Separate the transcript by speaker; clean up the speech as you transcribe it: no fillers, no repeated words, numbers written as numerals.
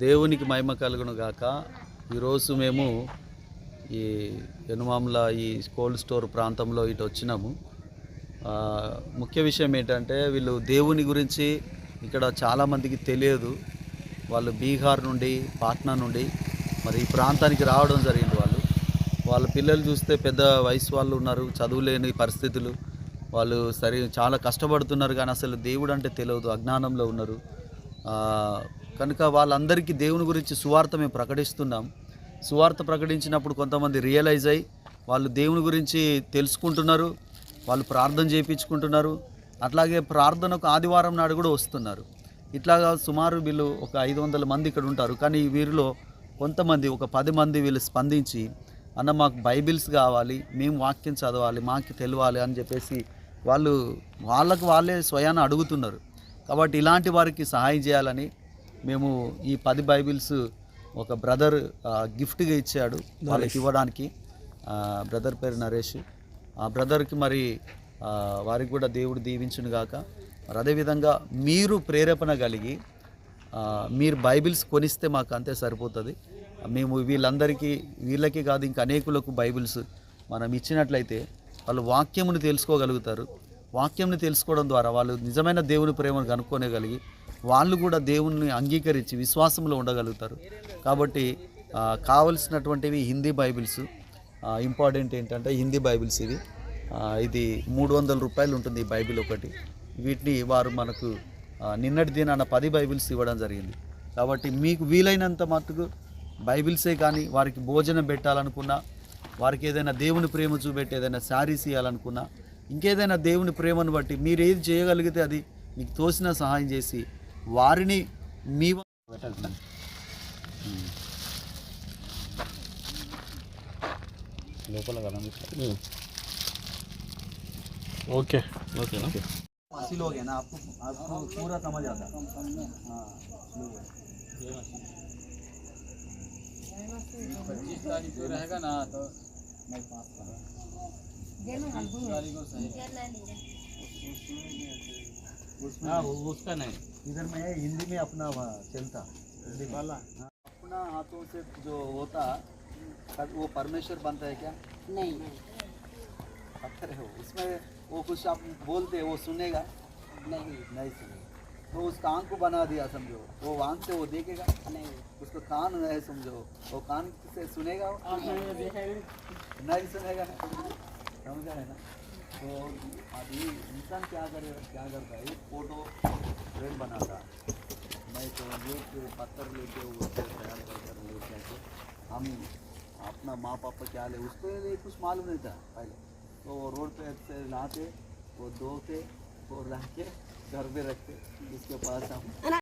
Speaker 1: దేవునికి మహిమ కలుగును గాక. ఈరోజు మేము ఈ యనుమాముల ఈ కోల్డ్ స్టోర్ ప్రాంతంలో ఇటు వచ్చినాము. ముఖ్య విషయం ఏంటంటే వీళ్ళు దేవుని గురించి ఇక్కడ చాలామందికి తెలియదు. వాళ్ళు బీహార్ నుండి, పాట్నా నుండి మరి ఈ ప్రాంతానికి రావడం జరిగింది. వాళ్ళ పిల్లలు చూస్తే పెద్ద వయసు వాళ్ళు ఉన్నారు, చదువులేని పరిస్థితులు. వాళ్ళు చాలా కష్టపడుతున్నారు, కానీ అసలు దేవుడు అంటే తెలియదు, అజ్ఞానంలో ఉన్నారు. కనుక వాళ్ళందరికీ దేవుని గురించి సువార్త మేము ప్రకటిస్తున్నాం. సువార్త ప్రకటించినప్పుడు కొంతమంది రియలైజ్ అయ్యి వాళ్ళు దేవుని గురించి తెలుసుకుంటున్నారు, వాళ్ళు ప్రార్థన చేయించుకుంటున్నారు. అట్లాగే ప్రార్థనకు ఆదివారం నాడు కూడా వస్తున్నారు. ఇట్లాగా సుమారు వీళ్ళు ఒక 500 మంది ఇక్కడ ఉంటారు. కానీ వీరిలో కొంతమంది ఒక 10 మంది వీళ్ళు స్పందించి, అన్న మాకు బైబిల్స్ కావాలి, మేము వాక్యం చదవాలి, మాకు తెలియాలి అని చెప్పేసి వాళ్ళకు వాళ్ళే స్వయాన అడుగుతున్నారు. కాబట్టి ఇలాంటి వారికి సహాయం చేయాలని మేము ఈ 10 బైబిల్స్ ఒక బ్రదర్ గిఫ్ట్గా ఇచ్చాడు వాళ్ళకి ఇవ్వడానికి. బ్రదర్ పేరు నరేష్. ఆ బ్రదర్కి మరి వారికి కూడా దేవుడు దీవించును గాక. మరి అదేవిధంగా మీరు ప్రేరేపణ కలిగి మీరు బైబిల్స్ కొనిస్తే మాకు అంతే సరిపోతుంది. మేము వీళ్ళకి కాదు ఇంకా అనేకులకు బైబిల్స్ మనం ఇచ్చినట్లయితే వాళ్ళు వాక్యమును తెలుసుకోగలుగుతారు. వాక్యంని తెలుసుకోవడం ద్వారా వాళ్ళు నిజమైన దేవుని ప్రేమను కనుక్కోగలిగి వాళ్ళు కూడా దేవుణ్ణి అంగీకరించి విశ్వాసంలో ఉండగలుగుతారు. కాబట్టి కావలసినటువంటివి హిందీ బైబిల్స్. ఇంపార్టెంట్ ఏంటంటే హిందీ బైబిల్స్ ఇది 300 రూపాయలు ఉంటుంది ఈ బైబిల్ ఒకటి. వీటిని వారు మనకు నిన్నటి దినాన 10 బైబిల్స్ ఇవ్వడం జరిగింది. కాబట్టి మీకు వీలైనంత మటుకు బైబిల్సే కానీ వారికి భోజనం పెట్టాలనుకున్నా, వారికి ఏదైనా దేవుని ప్రేమ చూపెట్టి ఏదైనా శారీస్ ఇవ్వాలనుకున్నా, ఇంకేదైనా దేవుని ప్రేమను బట్టి మీరు ఏది చేయగలిగితే అది మీకు తోసిన సహాయం చేసి వారిని మీ లోపల
Speaker 2: ఓకే
Speaker 1: ఓకే अस्सी लोग हैं ना, आपको पूरा समझ आता है। 25 तारीख को रहेगा ना तो नहीं 5 तारीख को सही उसका नहीं। इधर में हिंदी में अपना चलता हिंदी वाला अपना हाथों से जो होता वो परमेश्वर बनता है क्या? नहीं पत्थर है उसमें वो कुछ आप बोलते वो सुनेगा? नहीं सुनेगा। तो उस कान को बना दिया समझो, वो आँख से वो देखेगा नहीं, उसको कान है समझो, वो कान से सुनेगा वो नहीं सुनेगा ना, समझा है ना। तो अभी इंसान क्या करता है, फोटो फ्रेम बनाता है, नहीं तो ये पत्थर लेके वो तैयार कर लेके हम अपना माँ पापा क्या ले उसको कुछ मालूम नहीं था पहले, तो रोड पे से लाते वो धोते और रख के घर पे रखते, उसके पास हम